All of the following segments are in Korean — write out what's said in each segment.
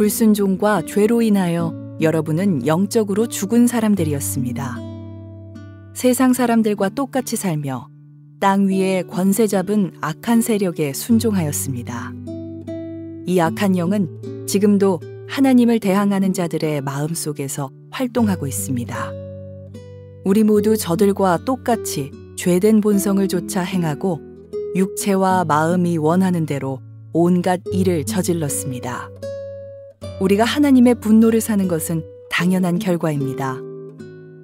불순종과 죄로 인하여 여러분은 영적으로 죽은 사람들이었습니다. 세상 사람들과 똑같이 살며 땅 위에 권세 잡은 악한 세력에 순종하였습니다. 이 악한 영은 지금도 하나님을 대항하는 자들의 마음속에서 활동하고 있습니다. 우리 모두 저들과 똑같이 죄된 본성을 쫓아 행하고 육체와 마음이 원하는 대로 온갖 일을 저질렀습니다. 우리가 하나님의 분노를 사는 것은 당연한 결과입니다.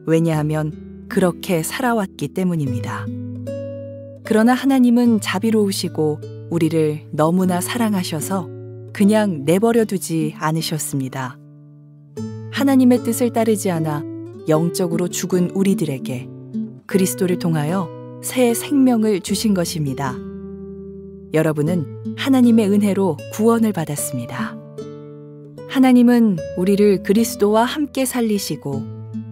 왜냐하면 그렇게 살아왔기 때문입니다. 그러나 하나님은 자비로우시고 우리를 너무나 사랑하셔서 그냥 내버려 두지 않으셨습니다. 하나님의 뜻을 따르지 않아 영적으로 죽은 우리들에게 그리스도를 통하여 새 생명을 주신 것입니다. 여러분은 하나님의 은혜로 구원을 받았습니다. 하나님은 우리를 그리스도와 함께 살리시고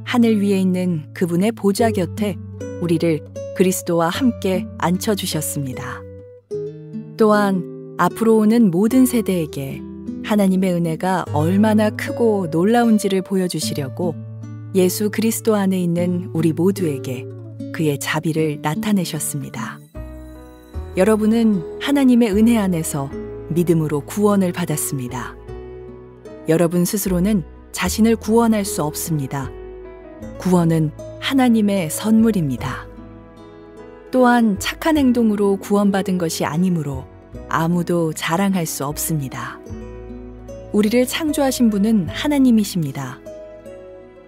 하늘 위에 있는 그분의 보좌 곁에 우리를 그리스도와 함께 앉혀주셨습니다. 또한 앞으로 오는 모든 세대에게 하나님의 은혜가 얼마나 크고 놀라운지를 보여주시려고 예수 그리스도 안에 있는 우리 모두에게 그의 자비를 나타내셨습니다. 여러분은 하나님의 은혜 안에서 믿음으로 구원을 받았습니다. 여러분 스스로는 자신을 구원할 수 없습니다. 구원은 하나님의 선물입니다. 또한 착한 행동으로 구원받은 것이 아니므로 아무도 자랑할 수 없습니다. 우리를 창조하신 분은 하나님이십니다.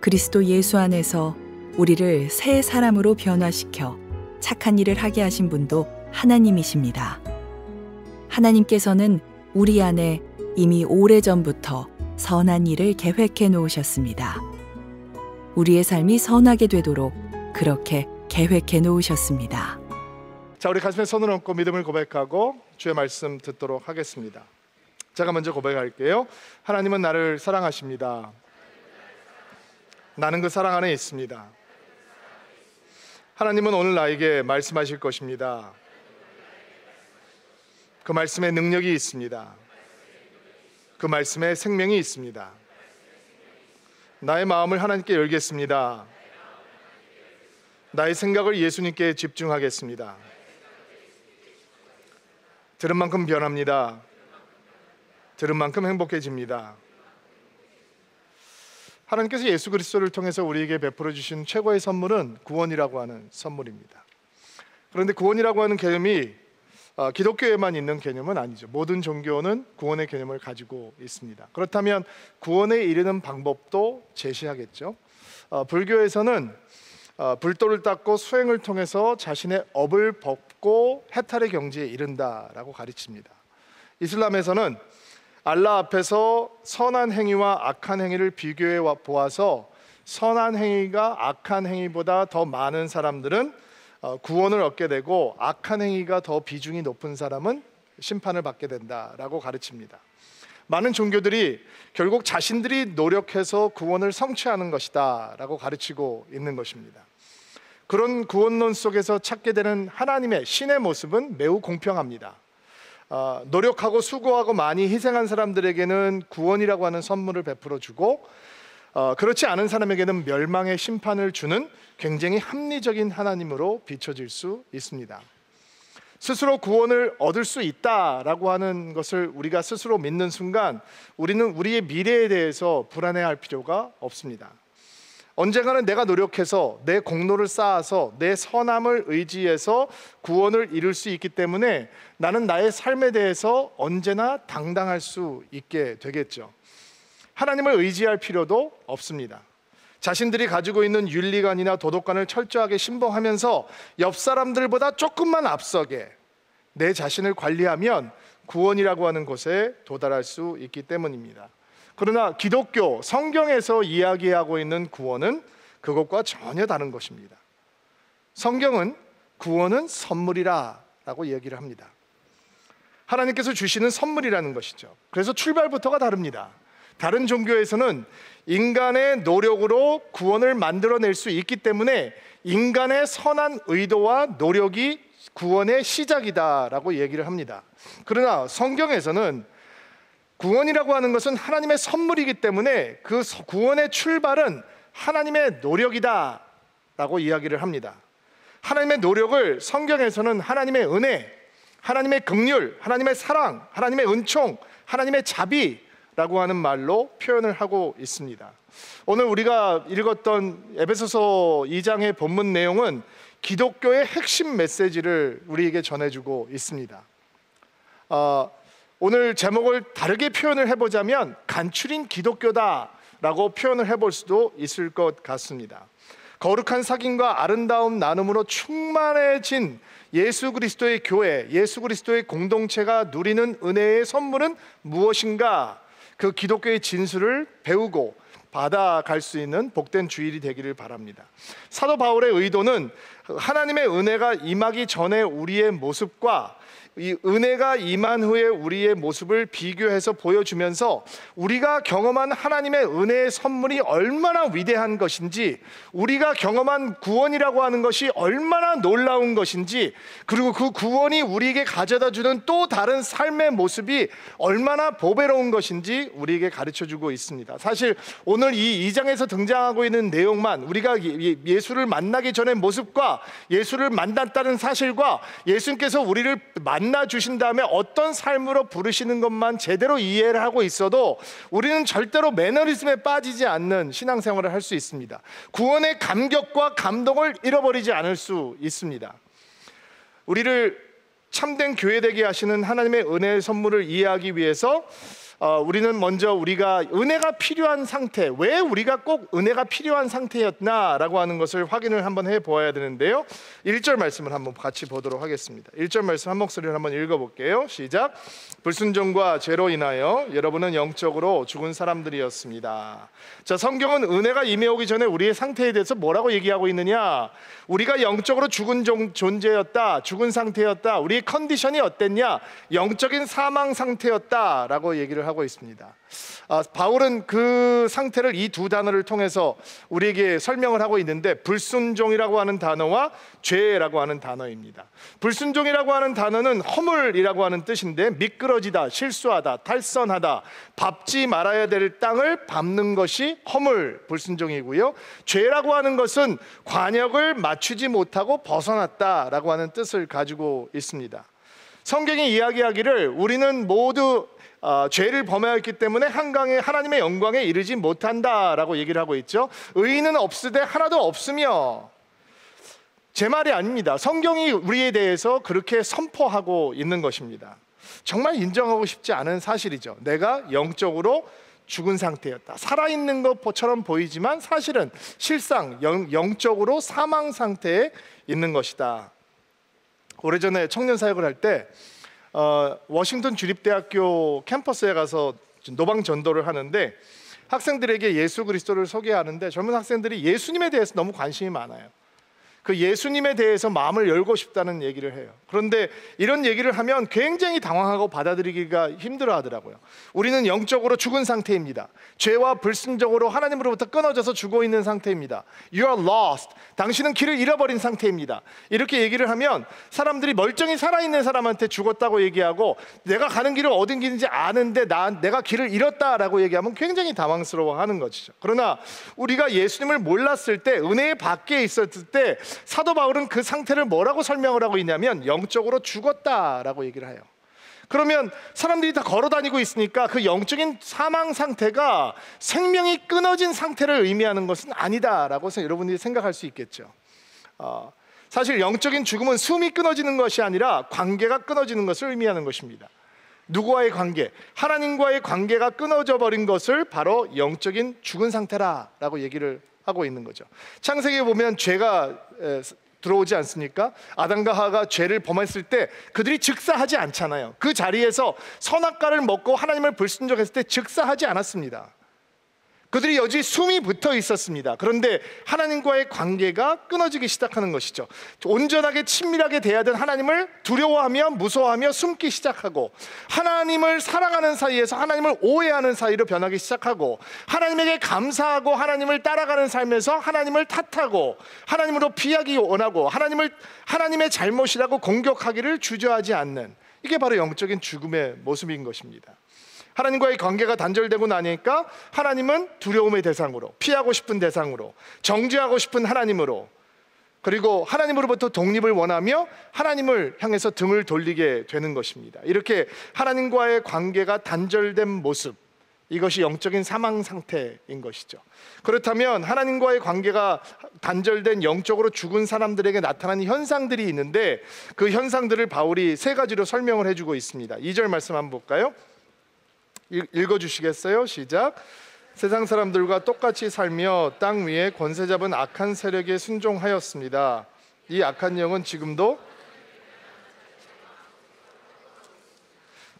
그리스도 예수 안에서 우리를 새 사람으로 변화시켜 착한 일을 하게 하신 분도 하나님이십니다. 하나님께서는 우리 안에 이미 오래전부터 선한 일을 계획해 놓으셨습니다. 우리의 삶이 선하게 되도록 그렇게 계획해 놓으셨습니다. 자, 우리 가슴에 손을 얹고 믿음을 고백하고 주의 말씀 듣도록 하겠습니다. 제가 먼저 고백할게요. 하나님은 나를 사랑하십니다. 나는 그 사랑 안에 있습니다. 하나님은 오늘 나에게 말씀하실 것입니다. 그 말씀에 능력이 있습니다. 그 말씀에 생명이 있습니다. 나의 마음을 하나님께 열겠습니다. 나의 생각을 예수님께 집중하겠습니다. 들은 만큼 변합니다. 들은 만큼 행복해집니다. 하나님께서 예수 그리스도를 통해서 우리에게 베풀어 주신 최고의 선물은 구원이라고 하는 선물입니다. 그런데 구원이라고 하는 개념이 기독교에만 있는 개념은 아니죠. 모든 종교는 구원의 개념을 가지고 있습니다. 그렇다면 구원에 이르는 방법도 제시하겠죠. 불교에서는 불도를 닦고 수행을 통해서 자신의 업을 벗고 해탈의 경지에 이른다라고 가르칩니다. 이슬람에서는 알라 앞에서 선한 행위와 악한 행위를 비교해 보아서 선한 행위가 악한 행위보다 더 많은 사람들은 구원을 얻게 되고 악한 행위가 더 비중이 높은 사람은 심판을 받게 된다라고 가르칩니다. 많은 종교들이 결국 자신들이 노력해서 구원을 성취하는 것이다 라고 가르치고 있는 것입니다. 그런 구원론 속에서 찾게 되는 하나님의 신의 모습은 매우 공평합니다. 노력하고 수고하고 많이 희생한 사람들에게는 구원이라고 하는 선물을 베풀어 주고 그렇지 않은 사람에게는 멸망의 심판을 주는 굉장히 합리적인 하나님으로 비춰질 수 있습니다. 스스로 구원을 얻을 수 있다라고 하는 것을 우리가 스스로 믿는 순간 우리는 우리의 미래에 대해서 불안해할 필요가 없습니다. 언젠가는 내가 노력해서 내 공로를 쌓아서 내 선함을 의지해서 구원을 이룰 수 있기 때문에 나는 나의 삶에 대해서 언제나 당당할 수 있게 되겠죠. 하나님을 의지할 필요도 없습니다. 자신들이 가지고 있는 윤리관이나 도덕관을 철저하게 신봉하면서 옆 사람들보다 조금만 앞서게 내 자신을 관리하면 구원이라고 하는 곳에 도달할 수 있기 때문입니다. 그러나 기독교 성경에서 이야기하고 있는 구원은 그것과 전혀 다른 것입니다. 성경은 구원은 선물이라 라고 얘기를 합니다. 하나님께서 주시는 선물이라는 것이죠. 그래서 출발부터가 다릅니다. 다른 종교에서는 인간의 노력으로 구원을 만들어낼 수 있기 때문에 인간의 선한 의도와 노력이 구원의 시작이다라고 얘기를 합니다. 그러나 성경에서는 구원이라고 하는 것은 하나님의 선물이기 때문에 그 구원의 출발은 하나님의 노력이다 라고 이야기를 합니다. 하나님의 노력을 성경에서는 하나님의 은혜, 하나님의 긍휼, 하나님의 사랑, 하나님의 은총, 하나님의 자비라고 하는 말로 표현을 하고 있습니다. 오늘 우리가 읽었던 에베소서 2장의 본문 내용은 기독교의 핵심 메시지를 우리에게 전해주고 있습니다. 오늘 제목을 다르게 표현을 해보자면 간추린 기독교다라고 표현을 해볼 수도 있을 것 같습니다. 거룩한 사귐과 아름다운 나눔으로 충만해진 예수 그리스도의 교회, 예수 그리스도의 공동체가 누리는 은혜의 선물은 무엇인가? 그 기독교의 진수를 배우고 받아갈 수 있는 복된 주일이 되기를 바랍니다. 사도 바울의 의도는 하나님의 은혜가 임하기 전에 우리의 모습과 이 은혜가 임한 후에 우리의 모습을 비교해서 보여주면서 우리가 경험한 하나님의 은혜의 선물이 얼마나 위대한 것인지, 우리가 경험한 구원이라고 하는 것이 얼마나 놀라운 것인지, 그리고 그 구원이 우리에게 가져다주는 또 다른 삶의 모습이 얼마나 보배로운 것인지 우리에게 가르쳐주고 있습니다. 사실 오늘 이 2장에서 등장하고 있는 내용만, 우리가 예수를 만나기 전의 모습과 예수를 만났다는 사실과 예수님께서 우리를 만나 주신 다음에 어떤 삶으로 부르시는 것만 제대로 이해를 하고 있어도 우리는 절대로 매너리즘에 빠지지 않는 신앙생활을 할 수 있습니다. 구원의 감격과 감동을 잃어버리지 않을 수 있습니다. 우리를 참된 교회 되게 하시는 하나님의 은혜의 선물을 이해하기 위해서 우리는 먼저 우리가 은혜가 필요한 상태, 왜 우리가 꼭 은혜가 필요한 상태였나라고 하는 것을 확인을 한번 해보아야 되는데요. 1절 말씀을 한번 같이 보도록 하겠습니다. 1절 말씀 한 목소리로 한번 읽어볼게요. 시작. 불순종과 죄로 인하여 여러분은 영적으로 죽은 사람들이었습니다. 자, 성경은 은혜가 임해오기 전에 우리의 상태에 대해서 뭐라고 얘기하고 있느냐? 우리가 영적으로 죽은 존재였다, 죽은 상태였다. 우리의 컨디션이 어땠냐? 영적인 사망 상태였다라고 얘기를 하고 있습니다. 바울은 그 상태를 이 두 단어를 통해서 우리에게 설명을 하고 있는데, 불순종이라고 하는 단어와 죄라고 하는 단어입니다. 불순종이라고 하는 단어는 허물이라고 하는 뜻인데, 미끄러지다, 실수하다, 탈선하다, 밟지 말아야 될 땅을 밟는 것이 허물, 불순종이고요. 죄라고 하는 것은 관역을 맞추지 못하고 벗어났다라고 하는 뜻을 가지고 있습니다. 성경이 이야기하기를 우리는 모두 죄를 범하였기 때문에 한강에 하나님의 영광에 이르지 못한다라고 얘기를 하고 있죠. 의인은 없으되 하나도 없으며, 제 말이 아닙니다. 성경이 우리에 대해서 그렇게 선포하고 있는 것입니다. 정말 인정하고 싶지 않은 사실이죠. 내가 영적으로 죽은 상태였다. 살아있는 것처럼 보이지만 사실은 실상 영적으로 사망 상태에 있는 것이다. 오래전에 청년 사역을 할 때 워싱턴 주립대학교 캠퍼스에 가서 노방 전도를 하는데, 학생들에게 예수 그리스도를 소개하는데 젊은 학생들이 예수님에 대해서 너무 관심이 많아요. 그 예수님에 대해서 마음을 열고 싶다는 얘기를 해요. 그런데 이런 얘기를 하면 굉장히 당황하고 받아들이기가 힘들어 하더라고요. 우리는 영적으로 죽은 상태입니다. 죄와 불순종으로 하나님으로부터 끊어져서 죽어 있는 상태입니다. You are lost. 당신은 길을 잃어버린 상태입니다. 이렇게 얘기를 하면 사람들이 멀쩡히 살아있는 사람한테 죽었다고 얘기하고, 내가 가는 길은 어딘 길인지 아는데 내가 길을 잃었다라고 얘기하면 굉장히 당황스러워하는 것이죠. 그러나 우리가 예수님을 몰랐을 때, 은혜의 밖에 있었을 때 사도 바울은 그 상태를 뭐라고 설명을 하고 있냐면 영적으로 죽었다라고 얘기를 해요. 그러면 사람들이 다 걸어다니고 있으니까 그 영적인 사망 상태가 생명이 끊어진 상태를 의미하는 것은 아니다라고 여러분들이 생각할 수 있겠죠. 사실 영적인 죽음은 숨이 끊어지는 것이 아니라 관계가 끊어지는 것을 의미하는 것입니다. 누구와의 관계? 하나님과의 관계가 끊어져 버린 것을 바로 영적인 죽은 상태라고 얘기를 하고 있는 거죠. 창세기에 보면 죄가 들어오지 않습니까? 아담과 하와가 죄를 범했을 때 그들이 즉사하지 않잖아요. 그 자리에서 선악과를 먹고 하나님을 불순종했을 때 즉사하지 않았습니다. 그들이 여전히 숨이 붙어 있었습니다. 그런데 하나님과의 관계가 끊어지기 시작하는 것이죠. 온전하게 친밀하게 대하던 하나님을 두려워하며 무서워하며 숨기 시작하고, 하나님을 사랑하는 사이에서 하나님을 오해하는 사이로 변하기 시작하고, 하나님에게 감사하고 하나님을 따라가는 삶에서 하나님을 탓하고 하나님으로 피하기 원하고 하나님의 잘못이라고 공격하기를 주저하지 않는, 이게 바로 영적인 죽음의 모습인 것입니다. 하나님과의 관계가 단절되고 나니까 하나님은 두려움의 대상으로, 피하고 싶은 대상으로, 정죄하고 싶은 하나님으로, 그리고 하나님으로부터 독립을 원하며 하나님을 향해서 등을 돌리게 되는 것입니다. 이렇게 하나님과의 관계가 단절된 모습, 이것이 영적인 사망 상태인 것이죠. 그렇다면 하나님과의 관계가 단절된 영적으로 죽은 사람들에게 나타나는 현상들이 있는데, 그 현상들을 바울이 세 가지로 설명을 해주고 있습니다. 2절 말씀 한번 볼까요? 읽어주시겠어요? 시작. 세상 사람들과 똑같이 살며 땅 위에 권세 잡은 악한 세력에 순종하였습니다. 이 악한 영은 지금도,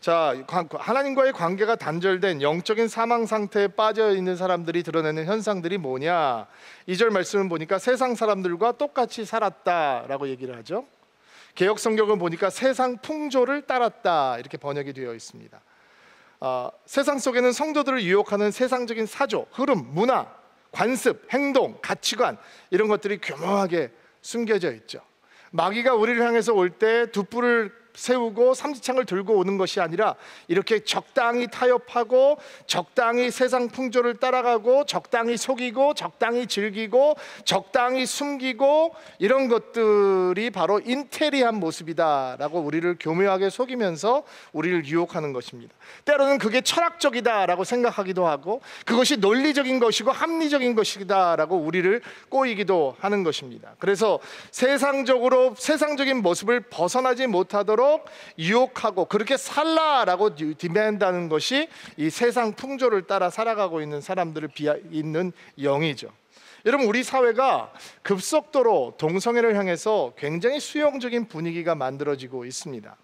자, 하나님과의 관계가 단절된 영적인 사망 상태에 빠져 있는 사람들이 드러내는 현상들이 뭐냐? 2절 말씀을 보니까 세상 사람들과 똑같이 살았다라고 얘기를 하죠. 개역 성경을 보니까 세상 풍조를 따랐다, 이렇게 번역이 되어 있습니다. 세상 속에는 성도들을 유혹하는 세상적인 사조, 흐름, 문화, 관습, 행동, 가치관, 이런 것들이 교묘하게 숨겨져 있죠. 마귀가 우리를 향해서 올 때 두 뿔을 세우고 삼지창을 들고 오는 것이 아니라 이렇게 적당히 타협하고, 적당히 세상 풍조를 따라가고, 적당히 속이고, 적당히 즐기고, 적당히 숨기고, 이런 것들이 바로 인테리한 모습이다라고 우리를 교묘하게 속이면서 우리를 유혹하는 것입니다. 때로는 그게 철학적이다라고 생각하기도 하고, 그것이 논리적인 것이고 합리적인 것이다라고 우리를 꼬이기도 하는 것입니다. 그래서 세상적인 모습을 벗어나지 못하도록 유혹하고, 그렇게 살라라고 디맨드하는 것이 이 세상 풍조를 따라 살아가고 있는 사람들을 있는 영이죠. 여러분, 우리 사회가 급속도로 동성애를 향해서 굉장히 수용적인 분위기가 만들어지고 있습니다.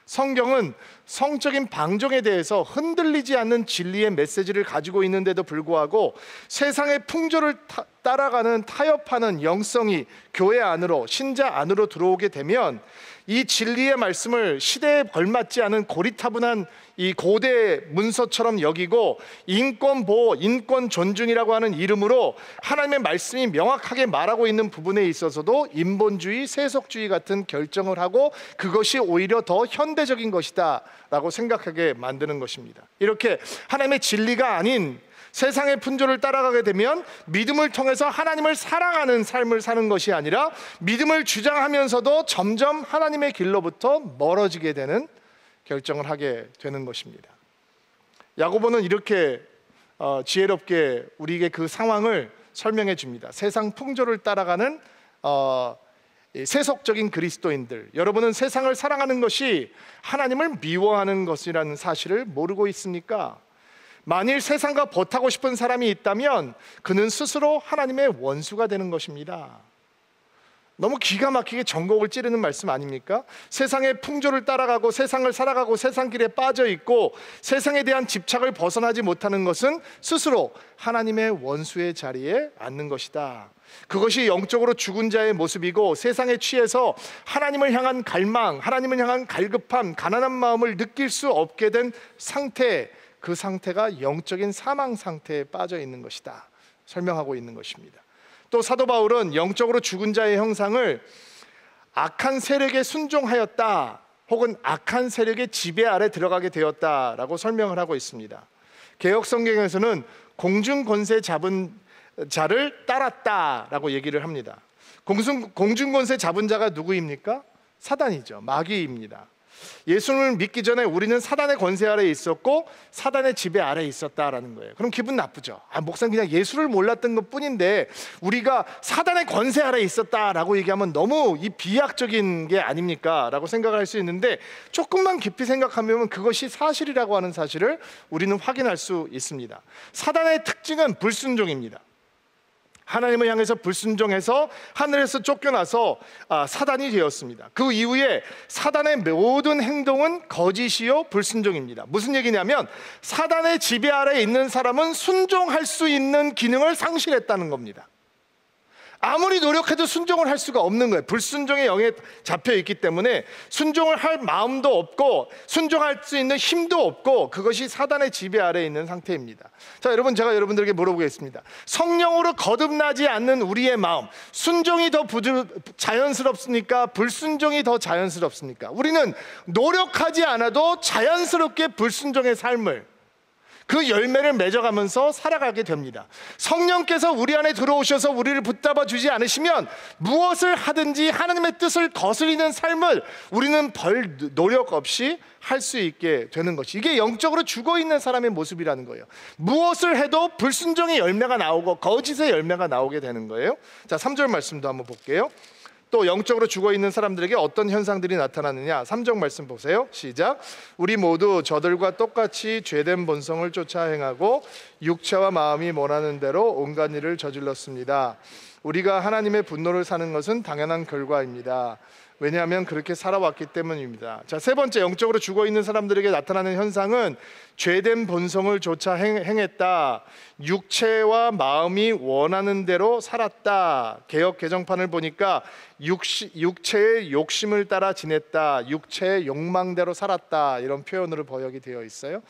성경은 성적인 방종에 대해서 흔들리지 않는 진리의 메시지를 가지고 있는데도 불구하고 세상의 풍조를 따라가는, 타협하는 영성이 교회 안으로, 신자 안으로 들어오게 되면 이 진리의 말씀을 시대에 걸맞지 않은 고리타분한 이 고대 문서처럼 여기고, 인권 보호, 인권 존중이라고 하는 이름으로 하나님의 말씀이 명확하게 말하고 있는 부분에 있어서도 인본주의, 세속주의 같은 결정을 하고, 그것이 오히려 더 현대적인 것이다 라고 생각하게 만드는 것입니다. 이렇게 하나님의 진리가 아닌 세상의 풍조를 따라가게 되면 믿음을 통해서 하나님을 사랑하는 삶을 사는 것이 아니라 믿음을 주장하면서도 점점 하나님의 길로부터 멀어지게 되는 결정을 하게 되는 것입니다. 야고보는 이렇게 지혜롭게 우리에게 그 상황을 설명해 줍니다. 세상 풍조를 따라가는 세속적인 그리스도인들, 여러분은 세상을 사랑하는 것이 하나님을 미워하는 것이라는 사실을 모르고 있습니까? 만일 세상과 버타고 싶은 사람이 있다면 그는 스스로 하나님의 원수가 되는 것입니다. 너무 기가 막히게 전곡을 찌르는 말씀 아닙니까? 세상의 풍조를 따라가고, 세상을 살아가고, 세상 길에 빠져 있고, 세상에 대한 집착을 벗어나지 못하는 것은 스스로 하나님의 원수의 자리에 앉는 것이다. 그것이 영적으로 죽은 자의 모습이고, 세상에 취해서 하나님을 향한 갈망, 하나님을 향한 갈급함, 가난한 마음을 느낄 수 없게 된 상태, 그 상태가 영적인 사망 상태에 빠져 있는 것이다 설명하고 있는 것입니다. 또 사도 바울은 영적으로 죽은 자의 형상을 악한 세력에 순종하였다, 혹은 악한 세력의 지배 아래 들어가게 되었다라고 설명을 하고 있습니다. 개역 성경에서는 공중 권세 잡은 자를 따랐다라고 얘기를 합니다. 공중 권세 잡은 자가 누구입니까? 사단이죠. 마귀입니다. 예수를 믿기 전에 우리는 사단의 권세 아래에 있었고 사단의 지배 아래에 있었다라는 거예요. 그럼 기분 나쁘죠. 목사님 그냥 예수를 몰랐던 것 뿐인데 우리가 사단의 권세 아래에 있었다라고 얘기하면 너무 이 비약적인 게 아닙니까? 라고 생각을 할 수 있는데, 조금만 깊이 생각하면 그것이 사실이라고 하는 사실을 우리는 확인할 수 있습니다. 사단의 특징은 불순종입니다. 하나님을 향해서 불순종해서 하늘에서 쫓겨나서 사단이 되었습니다. 그 이후에 사단의 모든 행동은 거짓이요 불순종입니다. 무슨 얘기냐면 사단의 지배 아래에 있는 사람은 순종할 수 있는 기능을 상실했다는 겁니다. 아무리 노력해도 순종을 할 수가 없는 거예요. 불순종의 영에 잡혀 있기 때문에 순종을 할 마음도 없고 순종할 수 있는 힘도 없고, 그것이 사단의 지배 아래에 있는 상태입니다. 자, 여러분, 제가 여러분들에게 물어보겠습니다. 성령으로 거듭나지 않는 우리의 마음, 순종이 더 자연스럽습니까? 불순종이 더 자연스럽습니까? 우리는 노력하지 않아도 자연스럽게 불순종의 삶을 그 열매를 맺어가면서 살아가게 됩니다. 성령께서 우리 안에 들어오셔서 우리를 붙잡아 주지 않으시면 무엇을 하든지 하나님의 뜻을 거스리는 삶을 우리는 별 노력 없이 할 수 있게 되는 것이, 이게 영적으로 죽어있는 사람의 모습이라는 거예요. 무엇을 해도 불순종의 열매가 나오고 거짓의 열매가 나오게 되는 거예요. 자, 3절 말씀도 한번 볼게요. 또 영적으로 죽어있는 사람들에게 어떤 현상들이 나타나느냐, 3절 말씀 보세요. 시작. 우리 모두 저들과 똑같이 죄된 본성을 쫓아 행하고 육체와 마음이 원하는 대로 온갖 일을 저질렀습니다. 우리가 하나님의 분노를 사는 것은 당연한 결과입니다. 왜냐하면 그렇게 살아왔기 때문입니다. 자, 세 번째, 영적으로 죽어있는 사람들에게 나타나는 현상은 죄된 본성을 쫓아 행했다. 육체와 마음이 원하는 대로 살았다. 개역 개정판을 보니까 육체의 욕심을 따라 지냈다. 육체의 욕망대로 살았다. 이런 표현으로 번역이 되어 있어요.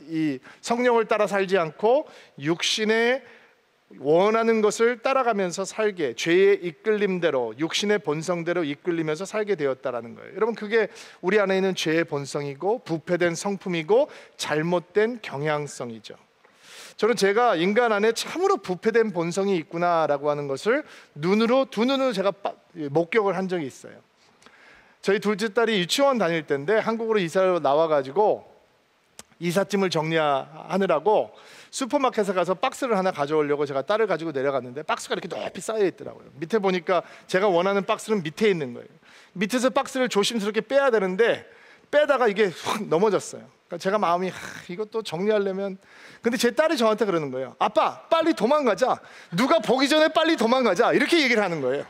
이 성령을 따라 살지 않고 육신의 원하는 것을 따라가면서 살게, 죄의 이끌림대로, 육신의 본성대로 이끌리면서 살게 되었다라는 거예요. 여러분, 그게 우리 안에 있는 죄의 본성이고 부패된 성품이고 잘못된 경향성이죠. 저는 제가 인간 안에 참으로 부패된 본성이 있구나라고 하는 것을 두 눈으로 제가 목격을 한 적이 있어요. 저희 둘째 딸이 유치원 다닐 때인데 한국으로 이사를 나와가지고 이삿짐을 정리하느라고 슈퍼마켓에 가서 박스를 하나 가져오려고 제가 딸을 가지고 내려갔는데 박스가 이렇게 높이 쌓여 있더라고요. 밑에 보니까 제가 원하는 박스는 밑에 있는 거예요. 밑에서 박스를 조심스럽게 빼야 되는데 빼다가 이게 확 넘어졌어요. 그러니까 제가 마음이 이것도 정리하려면, 근데 제 딸이 저한테 그러는 거예요. 아빠, 빨리 도망가자. 누가 보기 전에 빨리 도망가자. 이렇게 얘기를 하는 거예요.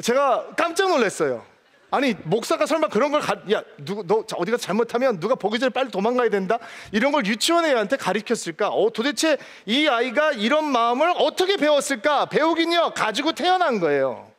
제가 깜짝 놀랐어요. 아니, 목사가 설마 그런 걸 너 어디 가서 잘못하면 누가 보기 전에 빨리 도망가야 된다? 이런 걸 유치원 애한테 가르쳤을까? 도대체 이 아이가 이런 마음을 어떻게 배웠을까? 배우긴요, 가지고 태어난 거예요.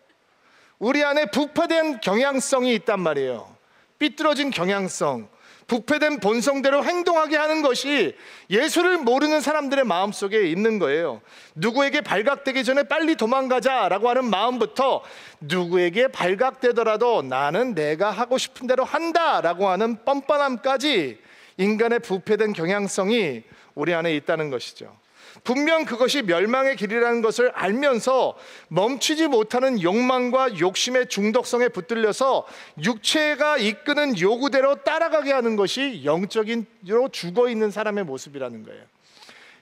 우리 안에 부패된 경향성이 있단 말이에요. 삐뚤어진 경향성, 부패된 본성대로 행동하게 하는 것이 예수를 모르는 사람들의 마음속에 있는 거예요. 누구에게 발각되기 전에 빨리 도망가자라고 하는 마음부터 누구에게 발각되더라도 나는 내가 하고 싶은 대로 한다라고 하는 뻔뻔함까지 인간의 부패된 경향성이 우리 안에 있다는 것이죠. 분명 그것이 멸망의 길이라는 것을 알면서 멈추지 못하는 욕망과 욕심의 중독성에 붙들려서 육체가 이끄는 요구대로 따라가게 하는 것이 영적인으로 죽어있는 사람의 모습이라는 거예요.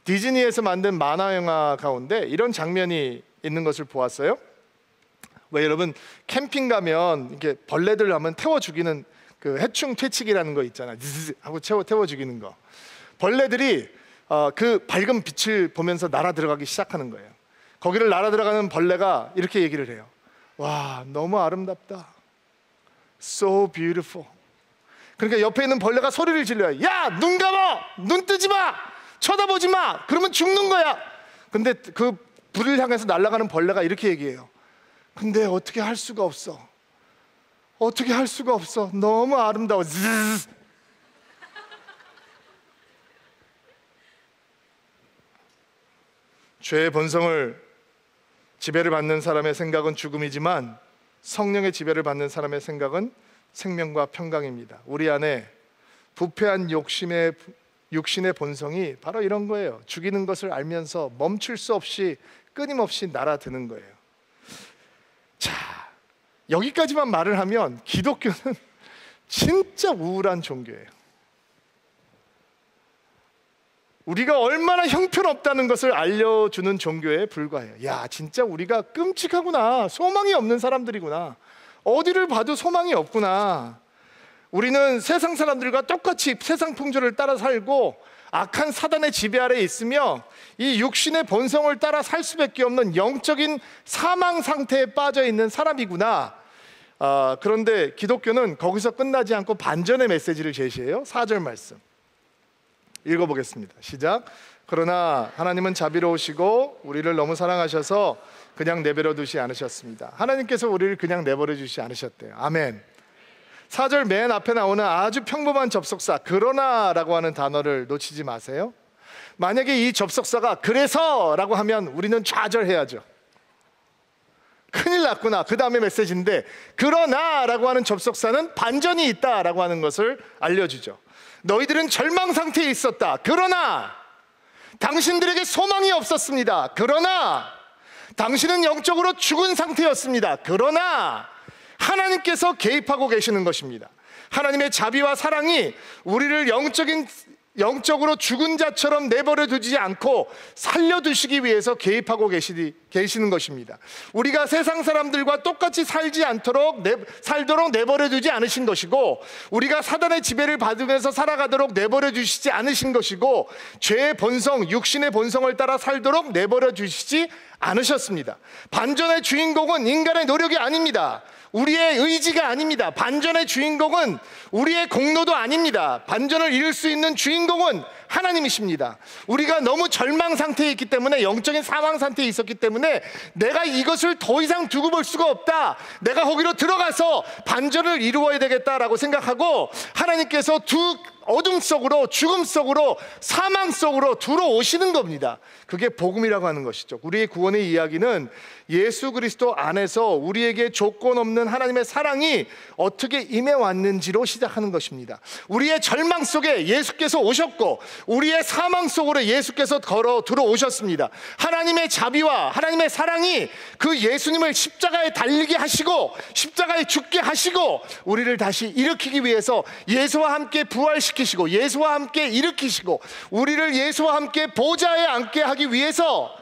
디즈니에서 만든 만화 영화 가운데 이런 장면이 있는 것을 보았어요. 왜 여러분 캠핑 가면 이렇게 벌레들 하면 태워 죽이는 그 해충 퇴치기라는 거 있잖아요. 하고 태워 죽이는 거. 벌레들이 그 밝은 빛을 보면서 날아 들어가기 시작하는 거예요. 거기를 날아 들어가는 벌레가 이렇게 얘기를 해요. 와, 너무 아름답다. So beautiful. 그러니까 옆에 있는 벌레가 소리를 질러요. 야, 눈 감아! 눈 뜨지 마! 쳐다보지 마! 그러면 죽는 거야. 근데 그 불을 향해서 날아가는 벌레가 이렇게 얘기해요. 근데 어떻게 할 수가 없어. 어떻게 할 수가 없어. 너무 아름다워. 즈즈. 죄의 본성을 지배를 받는 사람의 생각은 죽음이지만 성령의 지배를 받는 사람의 생각은 생명과 평강입니다. 우리 안에 부패한 육신의 본성이 바로 이런 거예요. 죽이는 것을 알면서 멈출 수 없이 끊임없이 날아드는 거예요. 자, 여기까지만 말을 하면 기독교는 진짜 우울한 종교예요. 우리가 얼마나 형편없다는 것을 알려주는 종교에 불과해요. 야, 진짜 우리가 끔찍하구나. 소망이 없는 사람들이구나. 어디를 봐도 소망이 없구나. 우리는 세상 사람들과 똑같이 세상 풍조를 따라 살고 악한 사단의 지배 아래에 있으며 이 육신의 본성을 따라 살 수밖에 없는 영적인 사망 상태에 빠져 있는 사람이구나. 그런데 기독교는 거기서 끝나지 않고 반전의 메시지를 제시해요. 4절 말씀 읽어보겠습니다. 시작. 그러나 하나님은 자비로우시고 우리를 너무 사랑하셔서 그냥 내버려 두지 않으셨습니다. 하나님께서 우리를 그냥 내버려 두지 않으셨대요. 아멘. 4절 맨 앞에 나오는 아주 평범한 접속사 그러나라고 하는 단어를 놓치지 마세요. 만약에 이 접속사가 그래서라고 하면 우리는 좌절해야죠. 큰일 났구나. 그 다음에 메시지인데, 그러나 라고 하는 접속사는 반전이 있다라고 하는 것을 알려주죠. 너희들은 절망 상태에 있었다. 그러나 당신들에게 소망이 없었습니다. 그러나 당신은 영적으로 죽은 상태였습니다. 그러나 하나님께서 개입하고 계시는 것입니다. 하나님의 자비와 사랑이 우리를 영적으로 죽은 자처럼 내버려 두지 않고 살려두시기 위해서 개입하고 계시는 것입니다. 우리가 세상 사람들과 똑같이 살도록 내버려 두지 않으신 것이고, 우리가 사단의 지배를 받으면서 살아가도록 내버려 두시지 않으신 것이고, 죄의 본성, 육신의 본성을 따라 살도록 내버려 두시지 않으셨습니다. 반전의 주인공은 인간의 노력이 아닙니다. 우리의 의지가 아닙니다. 반전의 주인공은 우리의 공로도 아닙니다. 반전을 이룰 수 있는 주인공은 하나님이십니다. 우리가 너무 절망 상태에 있기 때문에, 영적인 사망 상태에 있었기 때문에 내가 이것을 더 이상 두고 볼 수가 없다, 내가 거기로 들어가서 반전을 이루어야 되겠다라고 생각하고, 하나님께서 어둠 속으로, 죽음 속으로, 사망 속으로 들어오시는 겁니다. 그게 복음이라고 하는 것이죠. 우리의 구원의 이야기는 예수 그리스도 안에서 우리에게 조건 없는 하나님의 사랑이 어떻게 임해왔는지로 시작하는 것입니다. 우리의 절망 속에 예수께서 오셨고, 우리의 사망 속으로 예수께서 걸어 들어오셨습니다. 하나님의 자비와 하나님의 사랑이 그 예수님을 십자가에 달리게 하시고, 십자가에 죽게 하시고, 우리를 다시 일으키기 위해서 예수와 함께 부활시키시고, 예수와 함께 일으키시고, 우리를 예수와 함께 보좌에 앉게 하기 위해서,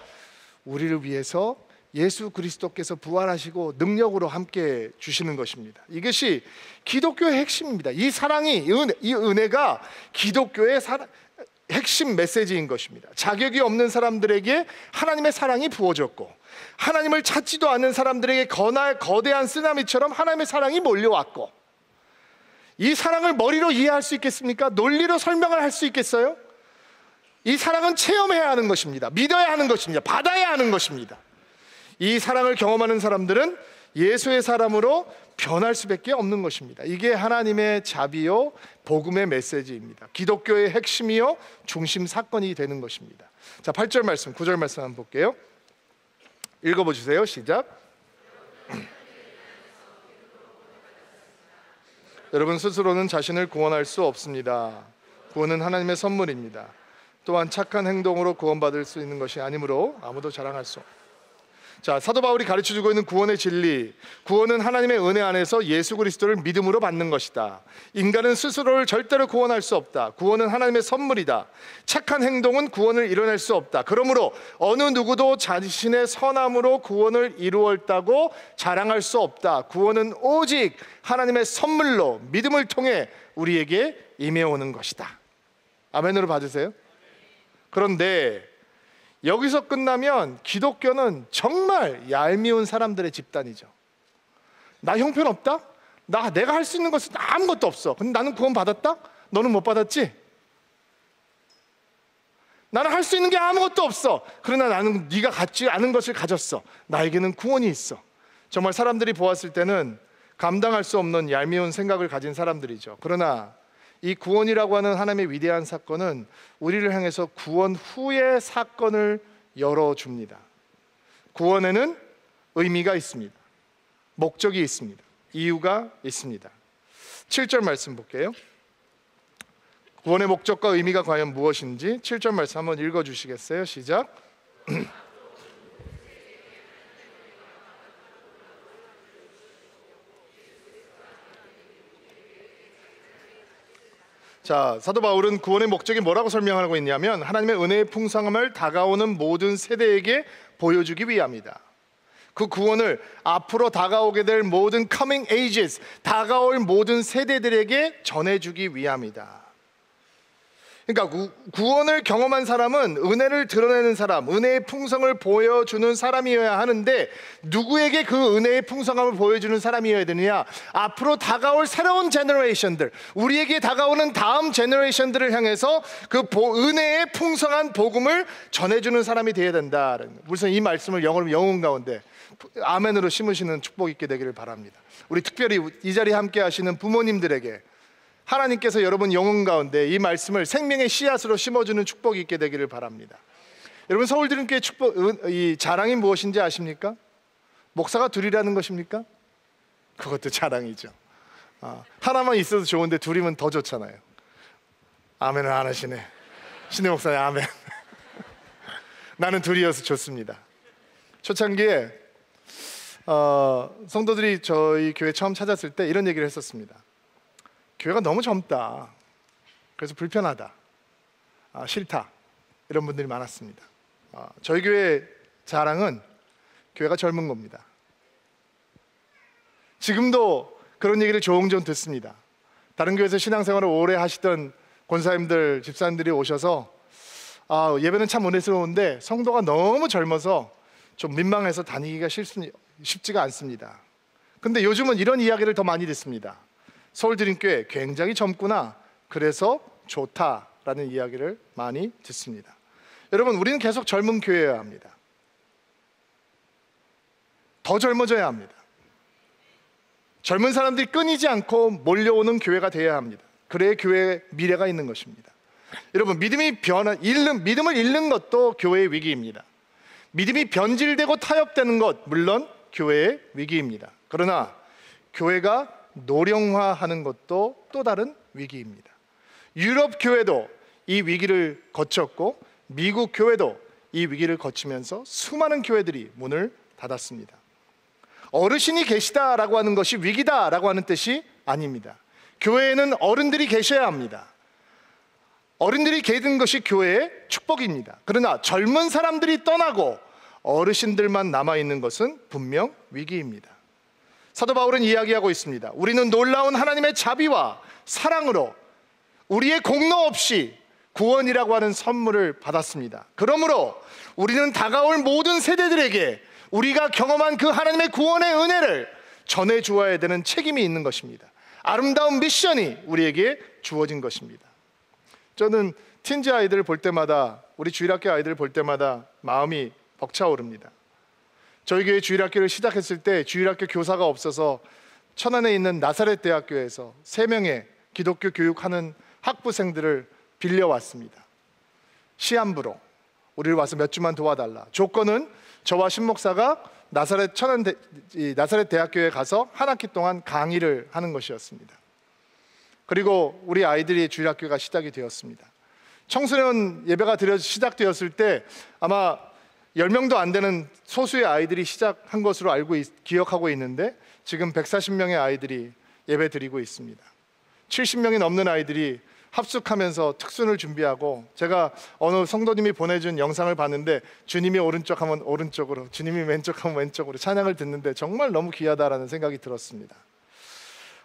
우리를 위해서 예수 그리스도께서 부활하시고 능력으로 함께 주시는 것입니다. 이것이 기독교의 핵심입니다. 이 사랑이, 이 은혜가 기독교의 핵심 메시지인 것입니다. 자격이 없는 사람들에게 하나님의 사랑이 부어졌고, 하나님을 찾지도 않는 사람들에게 거대한 쓰나미처럼 하나님의 사랑이 몰려왔고, 이 사랑을 머리로 이해할 수 있겠습니까? 논리로 설명을 할 수 있겠어요? 이 사랑은 체험해야 하는 것입니다. 믿어야 하는 것입니다. 받아야 하는 것입니다. 이 사랑을 경험하는 사람들은 예수의 사람으로 변할 수밖에 없는 것입니다. 이게 하나님의 자비요, 복음의 메시지입니다. 기독교의 핵심이요, 중심 사건이 되는 것입니다. 자, 8절 말씀, 9절 말씀 한번 볼게요. 읽어보세요. 시작. 여러분 스스로는 자신을 구원할 수 없습니다. 구원은 하나님의 선물입니다. 또한 착한 행동으로 구원받을 수 있는 것이 아니므로 아무도 자랑할 수 없습니다. 자, 사도 바울이 가르쳐주고 있는 구원의 진리, 구원은 하나님의 은혜 안에서 예수 그리스도를 믿음으로 받는 것이다. 인간은 스스로를 절대로 구원할 수 없다. 구원은 하나님의 선물이다. 착한 행동은 구원을 이뤄낼 수 없다. 그러므로 어느 누구도 자신의 선함으로 구원을 이루었다고 자랑할 수 없다. 구원은 오직 하나님의 선물로 믿음을 통해 우리에게 임해오는 것이다. 아멘으로 받으세요. 그런데 여기서 끝나면 기독교는 정말 얄미운 사람들의 집단이죠. 나 형편없다? 내가 할 수 있는 것은 아무것도 없어. 근데 나는 구원 받았다? 너는 못 받았지? 나는 할 수 있는 게 아무것도 없어. 그러나 나는 네가 갖지 않은 것을 가졌어. 나에게는 구원이 있어. 정말 사람들이 보았을 때는 감당할 수 없는 얄미운 생각을 가진 사람들이죠. 그러나 이 구원이라고 하는 하나님의 위대한 사건은 우리를 향해서 구원 후의 사건을 열어줍니다. 구원에는 의미가 있습니다. 목적이 있습니다. 이유가 있습니다. 7절 말씀 볼게요. 구원의 목적과 의미가 과연 무엇인지 7절 말씀 한번 읽어주시겠어요? 시작. 자, 사도 바울은 구원의 목적이 뭐라고 설명하고 있냐면, 하나님의 은혜의 풍성함을 다가오는 모든 세대에게 보여주기 위함이다. 그 구원을 앞으로 다가오게 될 모든 coming ages, 다가올 모든 세대들에게 전해주기 위함이다. 그러니까 구원을 경험한 사람은 은혜를 드러내는 사람, 은혜의 풍성을 보여주는 사람이어야 하는데, 누구에게 그 은혜의 풍성함을 보여주는 사람이어야 되느냐? 앞으로 다가올 새로운 제너레이션들, 우리에게 다가오는 다음 제너레이션들을 향해서 그 은혜의 풍성한 복음을 전해주는 사람이 되어야 된다. 우선 이 말씀을 영혼 가운데 아멘으로 심으시는 축복 있게 되기를 바랍니다. 우리 특별히 이 자리에 함께 하시는 부모님들에게 하나님께서 여러분 영혼 가운데 이 말씀을 생명의 씨앗으로 심어주는 축복이 있게 되기를 바랍니다. 여러분 서울드림교회 이 자랑이 무엇인지 아십니까? 목사가 둘이라는 것입니까? 그것도 자랑이죠. 하나만 있어도 좋은데 둘이면 더 좋잖아요. 아멘을 안 하시네. 신혜 목사님 아멘. 나는 둘이어서 좋습니다. 초창기에 성도들이 저희 교회 처음 찾았을 때 이런 얘기를 했었습니다. 교회가 너무 젊다. 그래서 불편하다. 싫다. 이런 분들이 많았습니다. 저희 교회 자랑은 교회가 젊은 겁니다. 지금도 그런 얘기를 종종 듣습니다. 다른 교회에서 신앙생활을 오래 하시던 권사님들, 집사님들이 오셔서 예배는 참 은혜스러운데 성도가 너무 젊어서 좀 민망해서 다니기가 쉽지가 않습니다. 근데 요즘은 이런 이야기를 더 많이 듣습니다. 서울드림교회 굉장히 젊구나, 그래서 좋다라는 이야기를 많이 듣습니다. 여러분, 우리는 계속 젊은 교회여야 합니다. 더 젊어져야 합니다. 젊은 사람들이 끊이지 않고 몰려오는 교회가 되어야 합니다. 그래야 교회의 미래가 있는 것입니다. 여러분, 믿음을 잃는 것도 교회의 위기입니다. 믿음이 변질되고 타협되는 것, 물론 교회의 위기입니다. 그러나 교회가 노령화하는 것도 또 다른 위기입니다. 유럽 교회도 이 위기를 거쳤고 미국 교회도 이 위기를 거치면서 수많은 교회들이 문을 닫았습니다. 어르신이 계시다라고 하는 것이 위기다라고 하는 뜻이 아닙니다. 교회에는 어른들이 계셔야 합니다. 어른들이 계신 것이 교회의 축복입니다. 그러나 젊은 사람들이 떠나고 어르신들만 남아있는 것은 분명 위기입니다. 사도 바울은 이야기하고 있습니다. 우리는 놀라운 하나님의 자비와 사랑으로 우리의 공로 없이 구원이라고 하는 선물을 받았습니다. 그러므로 우리는 다가올 모든 세대들에게 우리가 경험한 그 하나님의 구원의 은혜를 전해 주어야 되는 책임이 있는 것입니다. 아름다운 미션이 우리에게 주어진 것입니다. 저는 틴즈 아이들을 볼 때마다, 우리 주일학교 아이들을 볼 때마다 마음이 벅차오릅니다. 저희 교회 주일학교를 시작했을 때 주일학교 교사가 없어서 천안에 있는 나사렛 대학교에서 3명의 기독교 교육하는 학부생들을 빌려왔습니다. 시한부로 우리를 와서 몇 주만 도와달라. 조건은 저와 신목사가 나사렛 대학교에 가서 한 학기 동안 강의를 하는 것이었습니다. 그리고 우리 아이들이 주일학교가 시작이 되었습니다. 청소년 예배가 시작되었을 때 아마 10명도 안 되는 소수의 아이들이 시작한 것으로 기억하고 있는데 지금 140명의 아이들이 예배 드리고 있습니다. 70명이 넘는 아이들이 합숙하면서 특순을 준비하고, 제가 어느 성도님이 보내준 영상을 봤는데 주님이 오른쪽 하면 오른쪽으로, 주님이 왼쪽 하면 왼쪽으로 찬양을 듣는데 정말 너무 귀하다라는 생각이 들었습니다.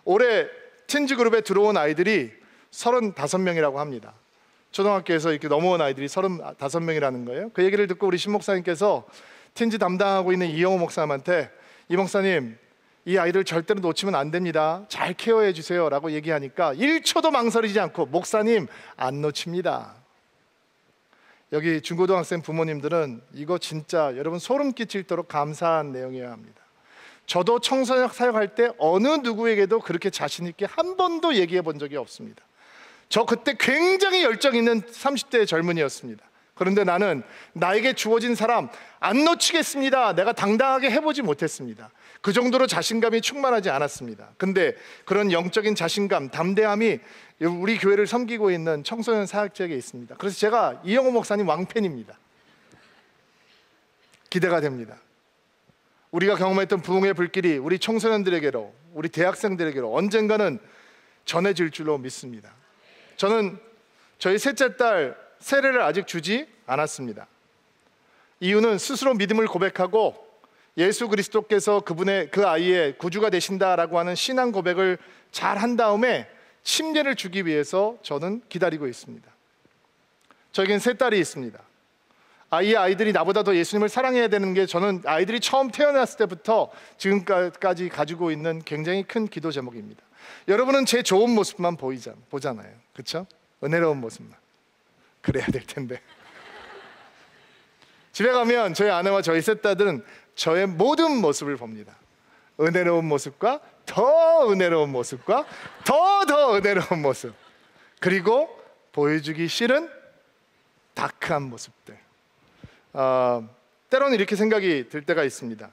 올해 틴즈 그룹에 들어온 아이들이 35명이라고 합니다. 초등학교에서 이렇게 넘어온 아이들이 35명이라는 거예요. 그 얘기를 듣고 우리 신목사님께서 틴즈 담당하고 있는 이영호 목사님한테, 이 목사님, 이 아이들 절대로 놓치면 안 됩니다. 잘 케어해 주세요 라고 얘기하니까 1초도 망설이지 않고, 목사님 안 놓칩니다. 여기 중고등학생 부모님들은 이거 진짜 여러분 소름 끼칠도록 감사한 내용이어야 합니다. 저도 청소년 사역할 때 어느 누구에게도 그렇게 자신 있게 한 번도 얘기해 본 적이 없습니다. 저 그때 굉장히 열정 있는 30대의 젊은이였습니다. 그런데 나는 나에게 주어진 사람 안 놓치겠습니다. 내가 당당하게 해보지 못했습니다. 그 정도로 자신감이 충만하지 않았습니다. 근데 그런 영적인 자신감, 담대함이 우리 교회를 섬기고 있는 청소년 사역자에게 있습니다. 그래서 제가 이영호 목사님 왕팬입니다. 기대가 됩니다. 우리가 경험했던 부흥의 불길이 우리 청소년들에게로, 우리 대학생들에게로 언젠가는 전해질 줄로 믿습니다. 저는 저희 셋째 딸 세례를 아직 주지 않았습니다. 이유는 스스로 믿음을 고백하고 예수 그리스도께서 그 아이의 구주가 되신다라고 하는 신앙 고백을 잘 한 다음에 침례를 주기 위해서 저는 기다리고 있습니다. 저에겐 세 딸이 있습니다. 아이들이 나보다 더 예수님을 사랑해야 되는 게, 저는 아이들이 처음 태어났을 때부터 지금까지 가지고 있는 굉장히 큰 기도 제목입니다. 여러분은 제 좋은 모습만 보잖아요. 그렇죠? 은혜로운 모습만. 그래야 될 텐데. 집에 가면 저희 아내와 저희 셋 딸들은 저의 모든 모습을 봅니다. 은혜로운 모습과 더 은혜로운 모습과 더 은혜로운 모습, 그리고 보여주기 싫은 다크한 모습들. 때로는 이렇게 생각이 들 때가 있습니다.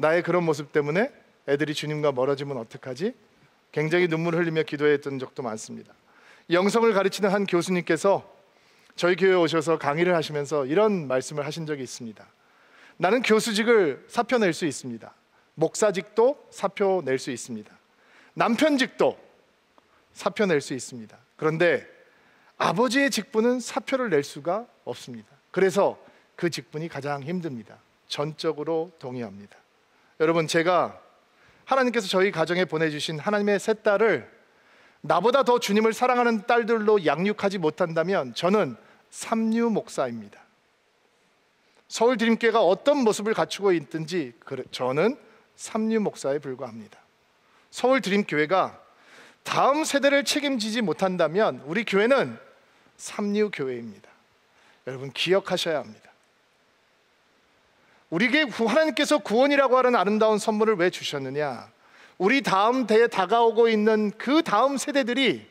나의 그런 모습 때문에 애들이 주님과 멀어지면 어떡하지? 굉장히 눈물 흘리며 기도했던 적도 많습니다. 영성을 가르치는 한 교수님께서 저희 교회에 오셔서 강의를 하시면서 이런 말씀을 하신 적이 있습니다. 나는 교수직을 사표낼 수 있습니다. 목사직도 사표낼 수 있습니다. 남편직도 사표낼 수 있습니다. 그런데 아버지의 직분은 사표를 낼 수가 없습니다. 그래서 그 직분이 가장 힘듭니다. 전적으로 동의합니다. 여러분, 제가 하나님께서 저희 가정에 보내주신 하나님의 세 딸을 나보다 더 주님을 사랑하는 딸들로 양육하지 못한다면 저는 삼류 목사입니다. 서울 드림교회가 어떤 모습을 갖추고 있든지 저는 삼류 목사에 불과합니다. 서울 드림교회가 다음 세대를 책임지지 못한다면 우리 교회는 삼류 교회입니다. 여러분, 기억하셔야 합니다. 우리에게 하나님께서 구원이라고 하는 아름다운 선물을 왜 주셨느냐? 우리 다음 대에 다가오고 있는 그 다음 세대들이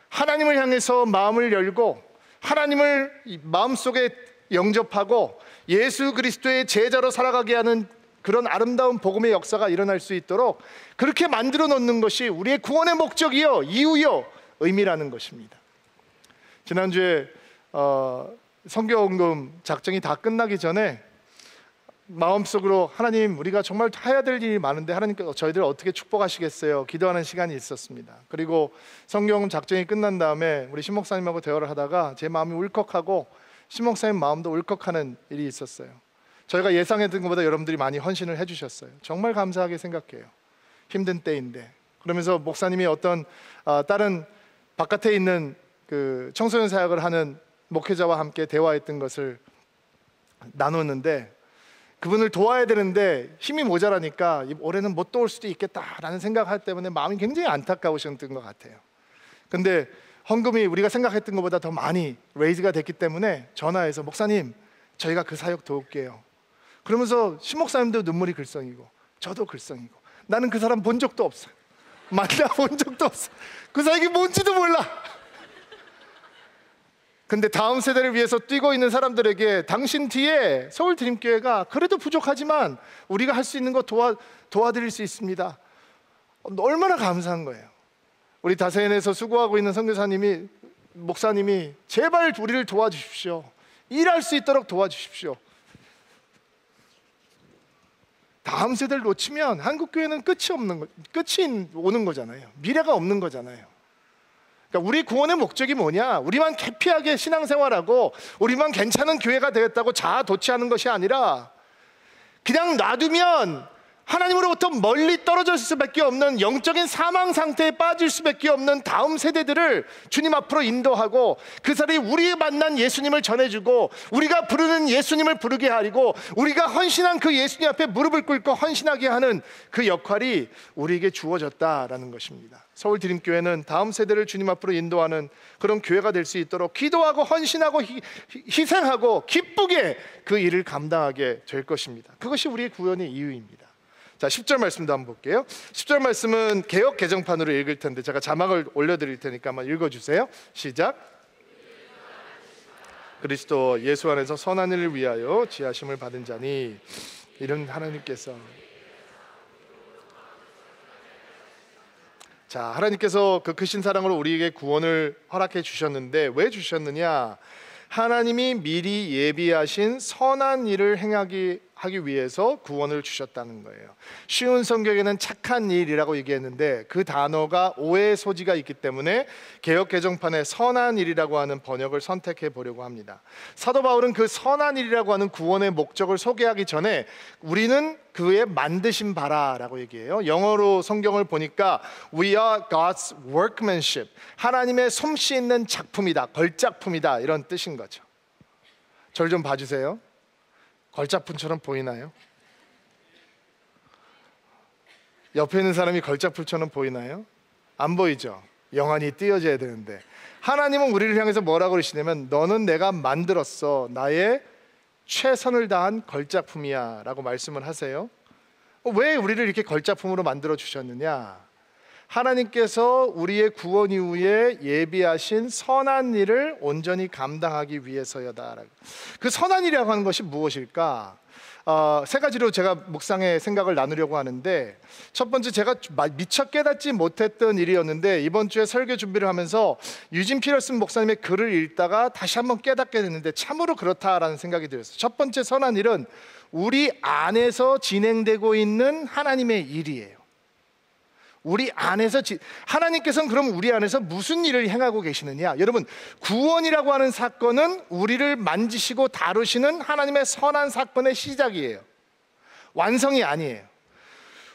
하나님을 향해서 마음을 열고 하나님을 마음속에 영접하고 예수 그리스도의 제자로 살아가게 하는 그런 아름다운 복음의 역사가 일어날 수 있도록 그렇게 만들어 놓는 것이 우리의 구원의 목적이요, 이유요, 의미라는 것입니다. 지난주에 성교원금 작정이 다 끝나기 전에 마음속으로 하나님, 우리가 정말 해야 될 일이 많은데 하나님께서 저희들 어떻게 축복하시겠어요? 기도하는 시간이 있었습니다. 그리고 성경원 작정이 끝난 다음에 우리 신 목사님하고 대화를 하다가 제 마음이 울컥하고 신 목사님 마음도 울컥하는 일이 있었어요. 저희가 예상했던 것보다 여러분들이 많이 헌신을 해주셨어요. 정말 감사하게 생각해요. 힘든 때인데. 그러면서 목사님이 어떤 다른 바깥에 있는 그 청소년 사역을 하는 목회자와 함께 대화했던 것을 나눴는데, 그분을 도와야 되는데 힘이 모자라니까 올해는 못 도울 수도 있겠다라는 생각할 때문에 마음이 굉장히 안타까우셨던 것 같아요. 근데 헌금이 우리가 생각했던 것보다 더 많이 레이즈가 됐기 때문에 전화해서 목사님, 저희가 그 사역 도울게요. 그러면서 신 목사님도 눈물이 글썽이고 저도 글썽이고, 나는 그 사람 본 적도 없어요. 만나본 적도 없어. 그 사역이 뭔지도 몰라. 근데 다음 세대를 위해서 뛰고 있는 사람들에게 당신 뒤에 서울 드림교회가 그래도 부족하지만 우리가 할 수 있는 거 도와드릴 수 있습니다. 얼마나 감사한 거예요. 우리 다세인에서 수고하고 있는 선교사님이, 목사님이 제발 우리를 도와주십시오. 일할 수 있도록 도와주십시오. 다음 세대를 놓치면 한국교회는 끝이 오는 거잖아요. 미래가 없는 거잖아요. 그러니까 우리 구원의 목적이 뭐냐? 우리만 해피하게 신앙생활하고 우리만 괜찮은 교회가 되겠다고 자아도취하는 것이 아니라 그냥 놔두면 하나님으로부터 멀리 떨어질 수밖에 없는 영적인 사망 상태에 빠질 수밖에 없는 다음 세대들을 주님 앞으로 인도하고 그 사람이 우리 만난 예수님을 전해주고 우리가 부르는 예수님을 부르게 하리고 우리가 헌신한 그 예수님 앞에 무릎을 꿇고 헌신하게 하는 그 역할이 우리에게 주어졌다라는 것입니다. 서울 드림교회는 다음 세대를 주님 앞으로 인도하는 그런 교회가 될 수 있도록 기도하고 헌신하고 희생하고 기쁘게 그 일을 감당하게 될 것입니다. 그것이 우리의 구원의 이유입니다. 자, 10절 말씀도 한번 볼게요. 10절 말씀은 개역 개정판으로 읽을 텐데 제가 자막을 올려드릴 테니까 한번 읽어주세요. 시작. 그리스도 예수 안에서 선한 일을 위하여 지하심을 받은 자니 이런 하나님께서, 자, 하나님께서 그 크신 사랑으로 우리에게 구원을 허락해 주셨는데 왜 주셨느냐? 하나님이 미리 예비하신 선한 일을 하기 위해서 구원을 주셨다는 거예요. 쉬운 성경에는 착한 일이라고 얘기했는데 그 단어가 오해의 소지가 있기 때문에 개역 개정판에 선한 일이라고 하는 번역을 선택해 보려고 합니다. 사도 바울은 그 선한 일이라고 하는 구원의 목적을 소개하기 전에 우리는 그의 만드신 바라라고 얘기해요. 영어로 성경을 보니까 We are God's workmanship, 하나님의 솜씨 있는 작품이다, 걸작품이다, 이런 뜻인 거죠. 절 좀 봐주세요. 걸작품처럼 보이나요? 옆에 있는 사람이 걸작품처럼 보이나요? 안 보이죠? 영안이 띄어져야 되는데 하나님은 우리를 향해서 뭐라고 그러시냐면 너는 내가 만들었어, 나의 최선을 다한 걸작품이야 라고 말씀을 하세요. 왜 우리를 이렇게 걸작품으로 만들어 주셨느냐? 하나님께서 우리의 구원 이후에 예비하신 선한 일을 온전히 감당하기 위해서여다. 그 선한 일이라고 하는 것이 무엇일까? 세 가지로 제가 묵상의 생각을 나누려고 하는데, 첫 번째, 제가 미처 깨닫지 못했던 일이었는데 이번 주에 설교 준비를 하면서 유진 피터슨 목사님의 글을 읽다가 다시 한번 깨닫게 됐는데 참으로 그렇다라는 생각이 들었어요. 첫 번째 선한 일은 우리 안에서 진행되고 있는 하나님의 일이에요. 우리 안에서 하나님께서는 그럼 우리 안에서 무슨 일을 행하고 계시느냐? 여러분, 구원이라고 하는 사건은 우리를 만지시고 다루시는 하나님의 선한 사건의 시작이에요. 완성이 아니에요.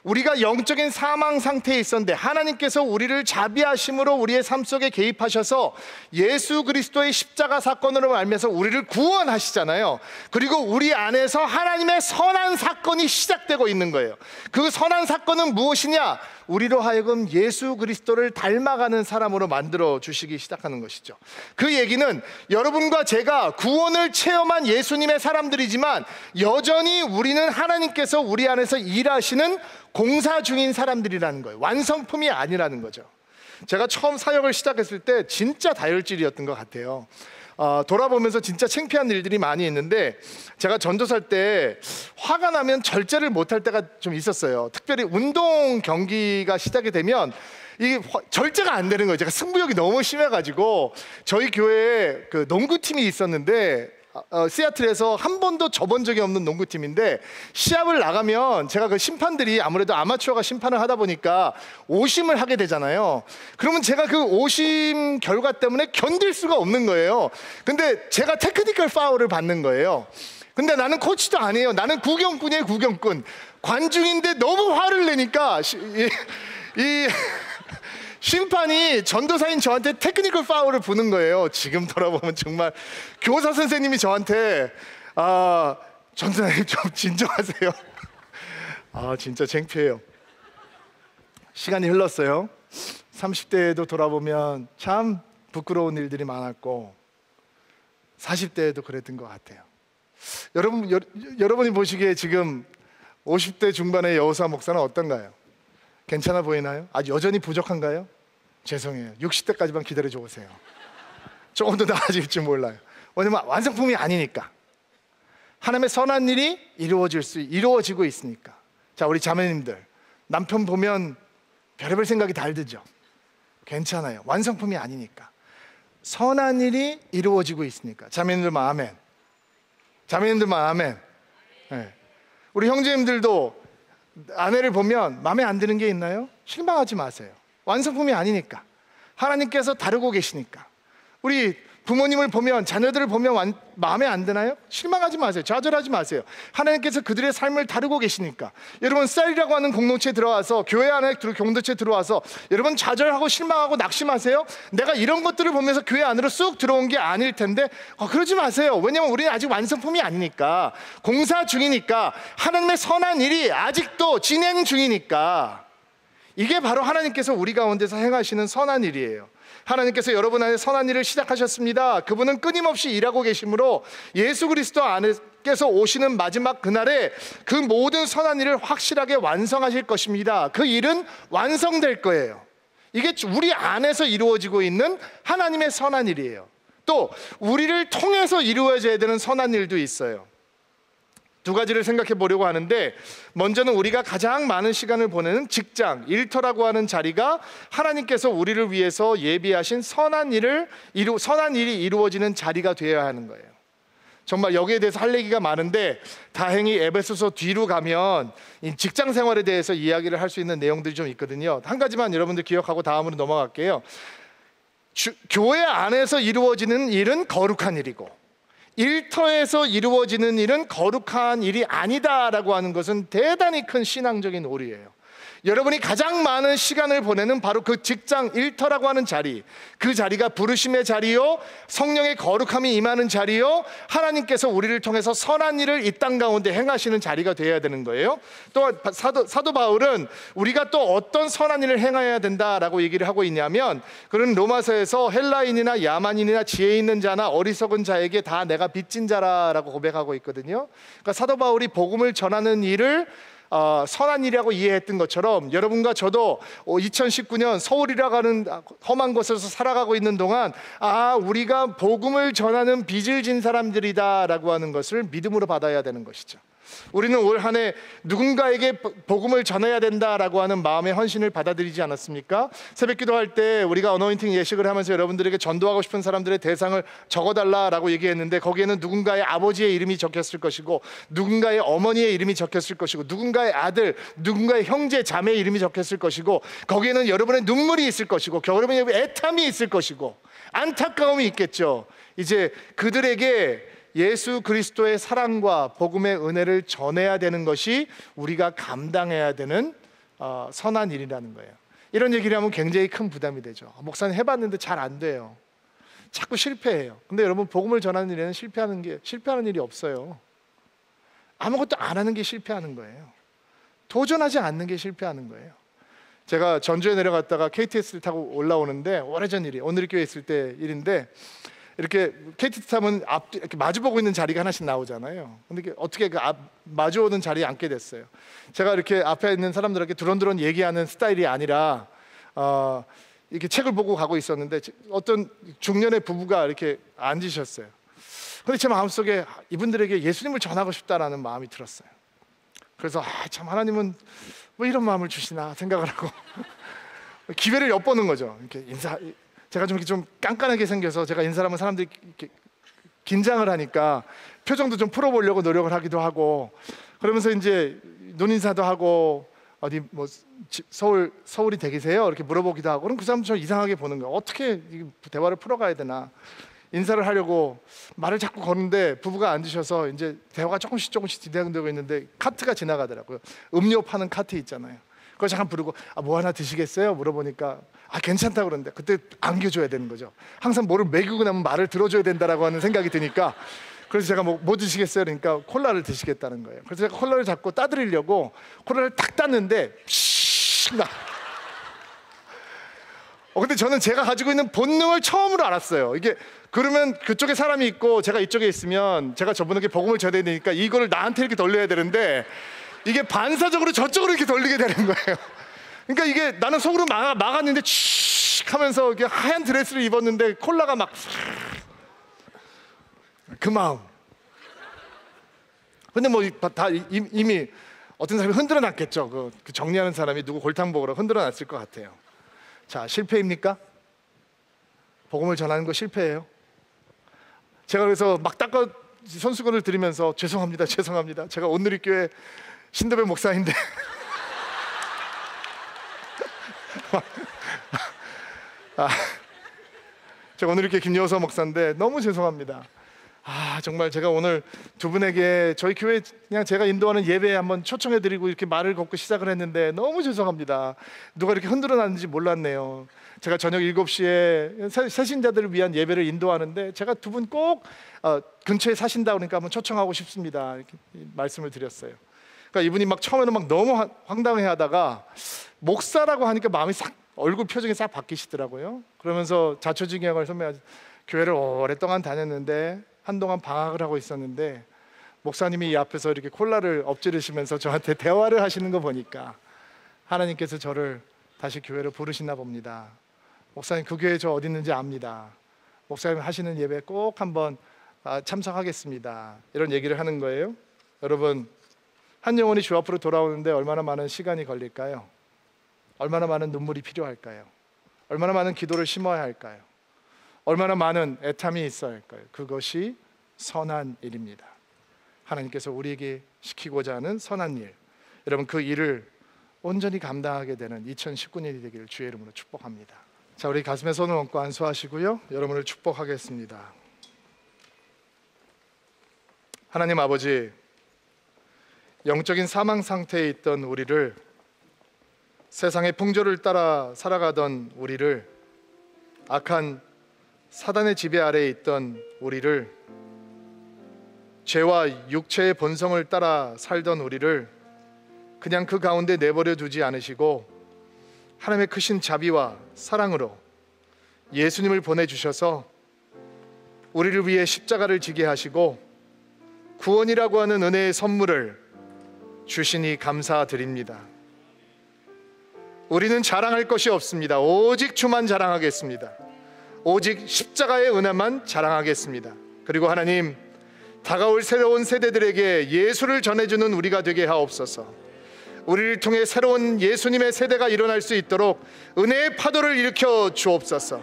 우리가 영적인 사망 상태에 있었는데 하나님께서 우리를 자비하심으로 우리의 삶 속에 개입하셔서 예수 그리스도의 십자가 사건으로 말미암아서 우리를 구원하시잖아요. 그리고 우리 안에서 하나님의 선한 사건이 시작되고 있는 거예요. 그 선한 사건은 무엇이냐? 우리로 하여금 예수 그리스도를 닮아가는 사람으로 만들어 주시기 시작하는 것이죠. 그 얘기는 여러분과 제가 구원을 체험한 예수님의 사람들이지만 여전히 우리는 하나님께서 우리 안에서 일하시는 공사 중인 사람들이라는 거예요. 완성품이 아니라는 거죠. 제가 처음 사역을 시작했을 때 진짜 다혈질이었던 것 같아요. 돌아보면서 진짜 창피한 일들이 많이 있는데, 제가 전도살 때 화가 나면 절제를 못할 때가 좀 있었어요. 특별히 운동 경기가 시작이 되면 이게 절제가 안 되는 거예요. 제가 승부욕이 너무 심해가지고 저희 교회에 그 농구팀이 있었는데 시애틀에서 한 번도 져본 적이 없는 농구팀인데, 시합을 나가면 제가 그 심판들이 아무래도 아마추어가 심판을 하다 보니까 오심을 하게 되잖아요. 그러면 제가 그 오심 결과 때문에 견딜 수가 없는 거예요. 근데 제가 테크니컬 파울을 받는 거예요. 근데 나는 코치도 아니에요. 나는 구경꾼이에요, 구경꾼. 관중인데 너무 화를 내니까 이 심판이 전도사인 저한테 테크니컬 파울을 부는 거예요. 지금 돌아보면 정말 교사 선생님이 저한테 전도사님 좀 진정하세요. 진짜 창피해요. 시간이 흘렀어요. 30대에도 돌아보면 참 부끄러운 일들이 많았고 40대에도 그랬던 것 같아요. 여러분이 보시기에 지금 50대 중반의 여호사 목사는 어떤가요? 괜찮아 보이나요? 아직 여전히 부족한가요? 죄송해요. 60대까지만 기다려줘 보세요. 조금 더 나아질지 몰라요. 왜냐면 완성품이 아니니까. 하나님의 선한 일이 이루어지고 있으니까. 자, 우리 자매님들, 남편 보면 별의별 생각이 다 들죠? 괜찮아요. 완성품이 아니니까. 선한 일이 이루어지고 있으니까. 자매님들만 아멘. 자매님들만 아멘. 네. 우리 형제님들도 아내를 보면 마음에 안 드는 게 있나요? 실망하지 마세요. 완성품이 아니니까. 하나님께서 다루고 계시니까. 우리 부모님을 보면, 자녀들을 보면 마음에 안 드나요? 실망하지 마세요. 좌절하지 마세요. 하나님께서 그들의 삶을 다루고 계시니까. 여러분, 셀이라고 하는 공동체에 들어와서, 교회 안에 공동체에 들어와서 여러분 좌절하고 실망하고 낙심하세요? 내가 이런 것들을 보면서 교회 안으로 쑥 들어온 게 아닐 텐데 그러지 마세요. 왜냐하면 우리는 아직 완성품이 아니니까. 공사 중이니까. 하나님의 선한 일이 아직도 진행 중이니까. 이게 바로 하나님께서 우리 가운데서 행하시는 선한 일이에요. 하나님께서 여러분 안에 선한 일을 시작하셨습니다. 그분은 끊임없이 일하고 계시므로 예수 그리스도 안에서 오시는 마지막 그날에 그 모든 선한 일을 확실하게 완성하실 것입니다. 그 일은 완성될 거예요. 이게 우리 안에서 이루어지고 있는 하나님의 선한 일이에요. 또 우리를 통해서 이루어져야 되는 선한 일도 있어요. 두 가지를 생각해 보려고 하는데, 먼저는 우리가 가장 많은 시간을 보내는 직장, 일터라고 하는 자리가 하나님께서 우리를 위해서 예비하신 선한 일이 이루어지는 자리가 되어야 하는 거예요. 정말 여기에 대해서 할 얘기가 많은데, 다행히 에베소서 뒤로 가면 직장 생활에 대해서 이야기를 할 수 있는 내용들이 좀 있거든요. 한 가지만 여러분들 기억하고 다음으로 넘어갈게요. 교회 안에서 이루어지는 일은 거룩한 일이고, 일터에서 이루어지는 일은 거룩한 일이 아니다라고 하는 것은 대단히 큰 신앙적인 오류예요. 여러분이 가장 많은 시간을 보내는 바로 그 직장, 일터라고 하는 자리, 그 자리가 부르심의 자리요, 성령의 거룩함이 임하는 자리요, 하나님께서 우리를 통해서 선한 일을 이 땅 가운데 행하시는 자리가 되어야 되는 거예요. 또 사도 바울은 우리가 또 어떤 선한 일을 행해야 된다라고 얘기를 하고 있냐면, 그는 로마서에서 헬라인이나 야만인이나 지혜 있는 자나 어리석은 자에게 다 내가 빚진 자라라고 고백하고 있거든요. 그러니까 사도 바울이 복음을 전하는 일을 선한 일이라고 이해했던 것처럼, 여러분과 저도 2019년 서울이라고 하는 험한 곳에서 살아가고 있는 동안 우리가 복음을 전하는 빚을 진 사람들이다 라고 하는 것을 믿음으로 받아야 되는 것이죠. 우리는 올 한 해 누군가에게 복음을 전해야 된다라고 하는 마음의 헌신을 받아들이지 않았습니까? 새벽 기도할 때 우리가 어노인팅 예식을 하면서 여러분들에게 전도하고 싶은 사람들의 대상을 적어달라라고 얘기했는데, 거기에는 누군가의 아버지의 이름이 적혔을 것이고, 누군가의 어머니의 이름이 적혔을 것이고, 누군가의 아들, 누군가의 형제, 자매의 이름이 적혔을 것이고, 거기에는 여러분의 눈물이 있을 것이고, 여러분의 애탐이 있을 것이고, 안타까움이 있겠죠. 이제 그들에게 예수 그리스도의 사랑과 복음의 은혜를 전해야 되는 것이 우리가 감당해야 되는 선한 일이라는 거예요. 이런 얘기를 하면 굉장히 큰 부담이 되죠. 목사님 해봤는데 잘 안 돼요. 자꾸 실패해요. 근데 여러분, 복음을 전하는 일에는 실패하는 일이 없어요. 아무것도 안 하는 게 실패하는 거예요. 도전하지 않는 게 실패하는 거예요. 제가 전주에 내려갔다가 KTX를 타고 올라오는데, 오래전 일이, 오늘교회 있을 때 일인데, 이렇게 KTX 타면 앞 이렇게 마주보고 있는 자리가 하나씩 나오잖아요. 근데 어떻게 그 앞 마주오는 자리에 앉게 됐어요. 제가 이렇게 앞에 있는 사람들에게 두런두런 얘기하는 스타일이 아니라 이렇게 책을 보고 가고 있었는데, 어떤 중년의 부부가 이렇게 앉으셨어요. 근데 제 마음속에 이분들에게 예수님을 전하고 싶다라는 마음이 들었어요. 그래서 참, 하나님은 뭐 이런 마음을 주시나 생각을 하고 기회를 엿보는 거죠. 이렇게 제가 좀 이렇게 좀 깐깐하게 생겨서 제가 인사를 하면 사람들이 이렇게 긴장을 하니까 표정도 좀 풀어보려고 노력을 하기도 하고, 그러면서 이제 눈인사도 하고, 어디 뭐 서울이 댁이세요? 이렇게 물어보기도 하고. 그럼 그 사람도 좀 이상하게 보는 거예요. 어떻게 대화를 풀어가야 되나. 인사를 하려고 말을 자꾸 거는데 부부가 앉으셔서 이제 대화가 조금씩 진행되고 있는데 카트가 지나가더라고요. 음료 파는 카트 있잖아요. 그걸 잠깐 부르고 뭐 하나 드시겠어요? 물어보니까 괜찮다고 그러는데, 그때 안겨줘야 되는 거죠. 항상 뭐를 먹이고 나면 말을 들어줘야 된다라고 하는 생각이 드니까, 그래서 제가 뭐 드시겠어요? 그러니까 콜라를 드시겠다는 거예요. 그래서 제가 콜라를 잡고 따드리려고 콜라를 딱 땄는데 근데 저는 제가 가지고 있는 본능을 처음으로 알았어요. 이게 그러면 그쪽에 사람이 있고 제가 이쪽에 있으면 제가 저분에게 복음을 전해야 되니까 이거를 나한테 이렇게 돌려야 되는데, 이게 반사적으로 저쪽으로 이렇게 돌리게 되는 거예요. 그러니까 이게 나는 속으로 막았는데 하면서 이게 하얀 드레스를 입었는데 콜라가 막 그 마음. 근데 뭐 다 이미 어떤 사람이 흔들어 놨겠죠. 그 정리하는 사람이 누구 골탕복으로 흔들어 놨을 것 같아요. 자, 실패입니까? 복음을 전하는 거 실패예요. 제가 그래서 막 닦아 손수건을 드리면서 죄송합니다. 제가 오늘교회 신도배 목사인데 제가 오늘교회 김여서 목사인데 너무 죄송합니다. 정말 제가 오늘 두 분에게 저희 교회 그냥 제가 인도하는 예배에 한번 초청해드리고 이렇게 말을 걷고 시작을 했는데 너무 죄송합니다. 누가 이렇게 흔들어 놨는지 몰랐네요. 제가 저녁 7시에 새신자들을 위한 예배를 인도하는데, 제가 두 분 꼭 근처에 사신다 그러니까 한번 초청하고 싶습니다. 이렇게 말씀을 드렸어요. 그러니까 이분이 막 처음에는 막 너무 황당해하다가 목사라고 하니까 마음이 싹, 얼굴 표정이 싹 바뀌시더라고요. 그러면서 자초지경을 선배가 교회를 오랫동안 다녔는데 한동안 방학을 하고 있었는데, 목사님이 이 앞에서 이렇게 콜라를 엎지르시면서 저한테 대화를 하시는 거 보니까 하나님께서 저를 다시 교회로 부르시나 봅니다. 목사님, 그 교회 저 어디 있는지 압니다. 목사님 하시는 예배 꼭 한번 참석하겠습니다. 이런 얘기를 하는 거예요. 여러분, 한 영혼이 주 앞으로 돌아오는데 얼마나 많은 시간이 걸릴까요? 얼마나 많은 눈물이 필요할까요? 얼마나 많은 기도를 심어야 할까요? 얼마나 많은 애탐이 있어야 할까요? 그것이 선한 일입니다. 하나님께서 우리에게 시키고자 하는 선한 일, 여러분 그 일을 온전히 감당하게 되는 2019년이 되기를 주의 이름으로 축복합니다. 자, 우리 가슴에 손을 얹고 안수하시고요, 여러분을 축복하겠습니다. 하나님 아버지, 영적인 사망 상태에 있던 우리를, 세상의 풍조를 따라 살아가던 우리를, 악한 사단의 지배 아래에 있던 우리를, 죄와 육체의 본성을 따라 살던 우리를 그냥 그 가운데 내버려 두지 않으시고 하나님의 크신 자비와 사랑으로 예수님을 보내주셔서 우리를 위해 십자가를 지게 하시고 구원이라고 하는 은혜의 선물을 주시니 감사드립니다. 우리는 자랑할 것이 없습니다. 오직 주만 자랑하겠습니다. 오직 십자가의 은혜만 자랑하겠습니다. 그리고 하나님, 다가올 새로운 세대들에게 예수를 전해주는 우리가 되게 하옵소서. 우리를 통해 새로운 예수님의 세대가 일어날 수 있도록 은혜의 파도를 일으켜 주옵소서.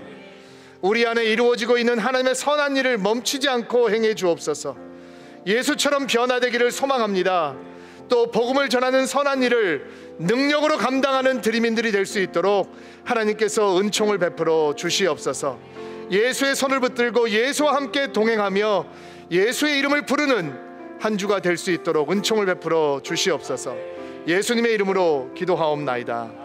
우리 안에 이루어지고 있는 하나님의 선한 일을 멈추지 않고 행해 주옵소서. 예수처럼 변화되기를 소망합니다. 또 복음을 전하는 선한 일을 능력으로 감당하는 드림인들이 될 수 있도록 하나님께서 은총을 베풀어 주시옵소서. 예수의 손을 붙들고 예수와 함께 동행하며 예수의 이름을 부르는 한 주가 될 수 있도록 은총을 베풀어 주시옵소서. 예수님의 이름으로 기도하옵나이다.